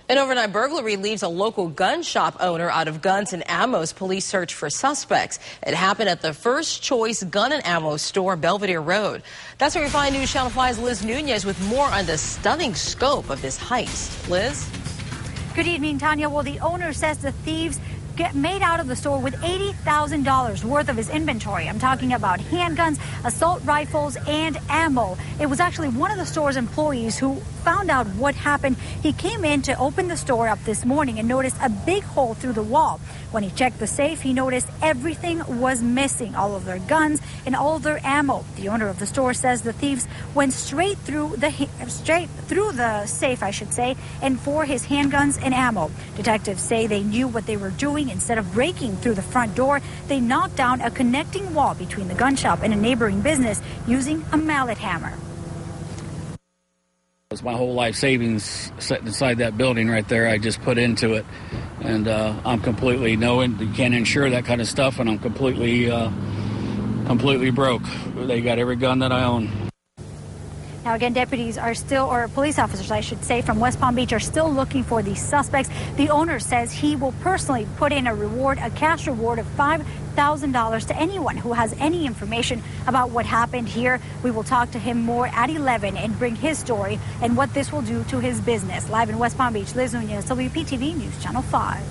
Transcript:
An overnight burglary leaves a local gun shop owner out of guns and ammo as police search for suspects. It happened at the First Choice Gun and Ammo store, Belvedere Road. That's where we find News Channel 5's Liz Nunez with more on the stunning scope of this heist. Liz? Good evening, Tanya. Well, the owner says the thieves made out of the store with $80,000 worth of his inventory. I'm talking about handguns, assault rifles, and ammo. It was actually one of the store's employees who found out what happened. He came in to open the store up this morning and noticed a big hole through the wall. When he checked the safe, he noticed everything was missing, all of their guns and all of their ammo. The owner of the store says the thieves went straight through the safe, I should say, and for his handguns and ammo. Detectives say they knew what they were doing. Instead of breaking through the front door, they knocked down a connecting wall between the gun shop and a neighboring business using a mallet hammer. It's my whole life savings set inside that building right there. I just put into it, and I'm completely knowing you can't insure that kind of stuff, and I'm completely broke. They got every gun that I own. Now, again, deputies are still, or police officers, I should say, from West Palm Beach are still looking for these suspects. The owner says he will personally put in a cash reward of $5,000 to anyone who has any information about what happened here. We will talk to him more at 11 and bring his story and what this will do to his business. Live in West Palm Beach, Liz Nunez, WPTV News Channel 5.